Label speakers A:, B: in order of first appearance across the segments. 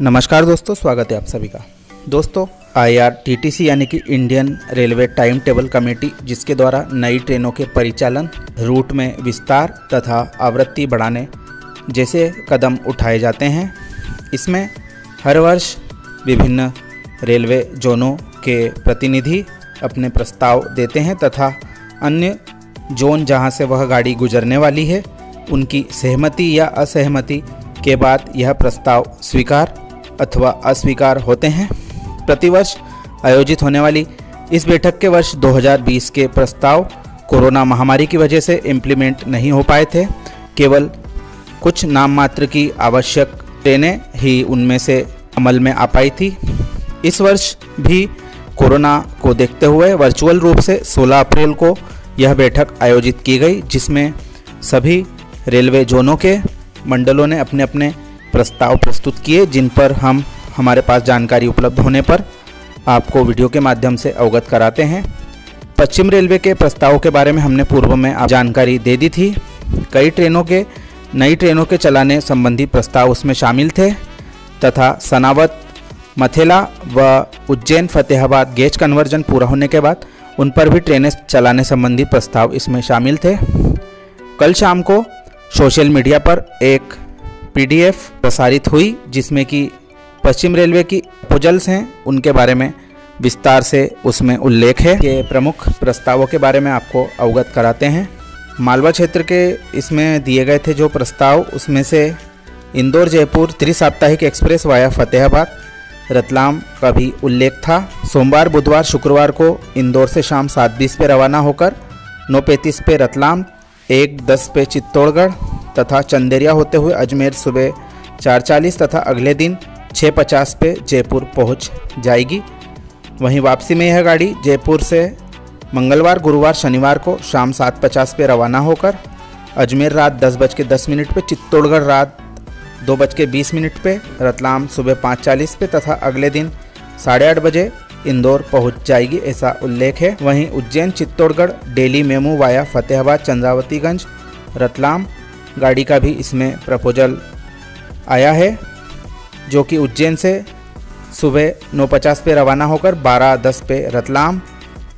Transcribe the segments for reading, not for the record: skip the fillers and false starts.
A: नमस्कार दोस्तों, स्वागत है आप सभी का। दोस्तों, IRTTC यानी कि Indian railway time table committee, जिसके द्वारा नई ट्रेनों के परिचालन, रूट में विस्तार तथा आवृत्ति बढ़ाने जैसे कदम उठाए जाते हैं। इसमें हर वर्ष विभिन्न रेलवे जोनों के प्रतिनिधि अपने प्रस्ताव देते हैं तथा अन्य जोन जहां से वह गाड़ी गुजरने वाली है उनकी सहमति या असहमति के बाद यह प्रस्ताव स्वीकार अथवा अस्वीकार होते हैं। प्रतिवर्ष आयोजित होने वाली इस बैठक के वर्ष 2020 के प्रस्ताव कोरोना महामारी की वजह से इम्प्लीमेंट नहीं हो पाए थे। केवल कुछ नाम मात्र की आवश्यक ट्रेनें ही उनमें से अमल में आ पाई थी। इस वर्ष भी कोरोना को देखते हुए वर्चुअल रूप से 16 अप्रैल को यह बैठक आयोजित की गई, जिसमें सभी रेलवे जोनों के मंडलों ने अपने अपने प्रस्ताव प्रस्तुत किए, जिन पर हम हमारे पास जानकारी उपलब्ध होने पर आपको वीडियो के माध्यम से अवगत कराते हैं। पश्चिम रेलवे के प्रस्तावों के बारे में हमने पूर्व में जानकारी दे दी थी। कई नई ट्रेनों के चलाने संबंधी प्रस्ताव उसमें शामिल थे तथा सनावत, मथेला व उज्जैन फतेहाबाद गेज कन्वर्जन पूरा होने के बाद उन पर भी ट्रेनें चलाने संबंधी प्रस्ताव इसमें शामिल थे। कल शाम को सोशल मीडिया पर एक PDF प्रसारित हुई, जिसमें कि पश्चिम रेलवे की प्रपोजल्स हैं उनके बारे में विस्तार से उसमें उल्लेख है। के प्रमुख प्रस्तावों के बारे में आपको अवगत कराते हैं। मालवा क्षेत्र के इसमें दिए गए थे जो प्रस्ताव, उसमें से इंदौर जयपुर त्रिसाप्ताहिक एक्सप्रेस वाया फतेहाबाद रतलाम का भी उल्लेख था। सोमवार, बुधवार, शुक्रवार को इंदौर से शाम 7:20 पे रवाना होकर 9:35 पे रतलाम, 1:10 पे चित्तौड़गढ़ तथा चंदेरिया होते हुए अजमेर सुबह 4:40 तथा अगले दिन 6:50 पे जयपुर पहुंच जाएगी। वहीं वापसी में यह गाड़ी जयपुर से मंगलवार, गुरुवार, शनिवार को शाम 7:50 पे रवाना होकर अजमेर रात 10:10 पे, चित्तौड़गढ़ रात 2:20 पे, रतलाम सुबह 5:40 पे तथा अगले दिन 8:30 बजे इंदौर पहुंच जाएगी, ऐसा उल्लेख है। वहीं Ujjain Chittorgarh daily MEMU via Fatehabad Chandrawatiganj Ratlam गाड़ी का भी इसमें प्रपोजल आया है, जो कि उज्जैन से सुबह 9:50 पे रवाना होकर 12:10 पे रतलाम,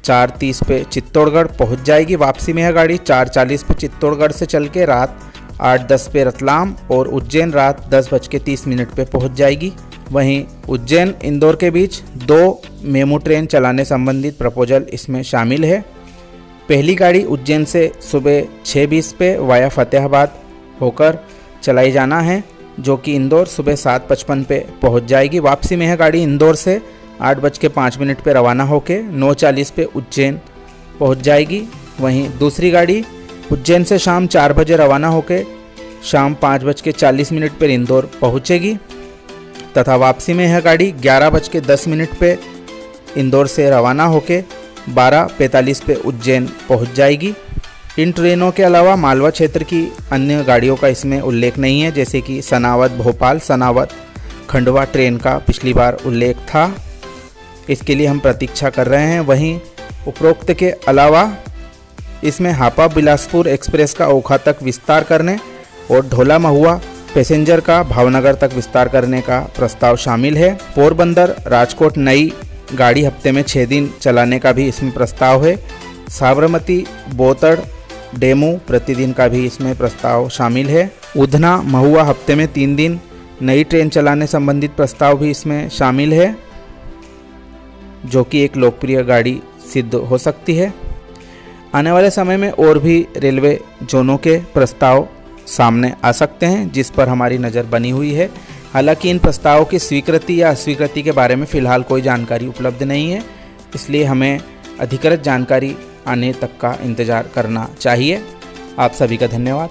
A: 4:30 पे चित्तौड़गढ़ पहुंच जाएगी। वापसी में यह गाड़ी 4:40 पे चित्तौड़गढ़ से चल के रात 8:10 पे रतलाम और उज्जैन रात 10:30 पे पहुंच जाएगी। वहीं उज्जैन इंदौर के बीच 2 मेमू ट्रेन चलाने संबंधित प्रपोजल इसमें शामिल है। पहली गाड़ी उज्जैन से सुबह 6:20 पे वाया फतेहाबाद होकर चलाई जाना है, जो कि इंदौर सुबह 7:55 पे पहुंच जाएगी। वापसी में यह गाड़ी इंदौर से 8:05 पे रवाना होकर 9:40 पे उज्जैन पहुंच जाएगी। वहीं दूसरी गाड़ी उज्जैन से शाम 4 बजे रवाना होकर शाम 5:40 पर इंदौर पहुंचेगी तथा वापसी में यह गाड़ी 11:10 पे इंदौर से रवाना होकर 12:45 पे उज्जैन पहुंच जाएगी। इन ट्रेनों के अलावा मालवा क्षेत्र की अन्य गाड़ियों का इसमें उल्लेख नहीं है, जैसे कि सनावत भोपाल, सनावत खंडवा ट्रेन का पिछली बार उल्लेख था। इसके लिए हम प्रतीक्षा कर रहे हैं। वहीं उपरोक्त के अलावा इसमें हापा बिलासपुर एक्सप्रेस का ओखा तक विस्तार करने और ढोला महुआ पैसेंजर का भावनगर तक विस्तार करने का प्रस्ताव शामिल है। पोरबंदर राजकोट नई गाड़ी हफ्ते में 6 दिन चलाने का भी इसमें प्रस्ताव है। साबरमती बोतड़ डेमू प्रतिदिन का भी इसमें प्रस्ताव शामिल है। उधना महुआ हफ्ते में 3 दिन नई ट्रेन चलाने संबंधित प्रस्ताव भी इसमें शामिल है, जो कि एक लोकप्रिय गाड़ी सिद्ध हो सकती है। आने वाले समय में और भी रेलवे जोनों के प्रस्ताव सामने आ सकते हैं, जिस पर हमारी नज़र बनी हुई है। हालांकि इन प्रस्तावों की स्वीकृति या अस्वीकृति के बारे में फ़िलहाल कोई जानकारी उपलब्ध नहीं है, इसलिए हमें अधिकृत जानकारी आने तक का इंतज़ार करना चाहिए। आप सभी का धन्यवाद।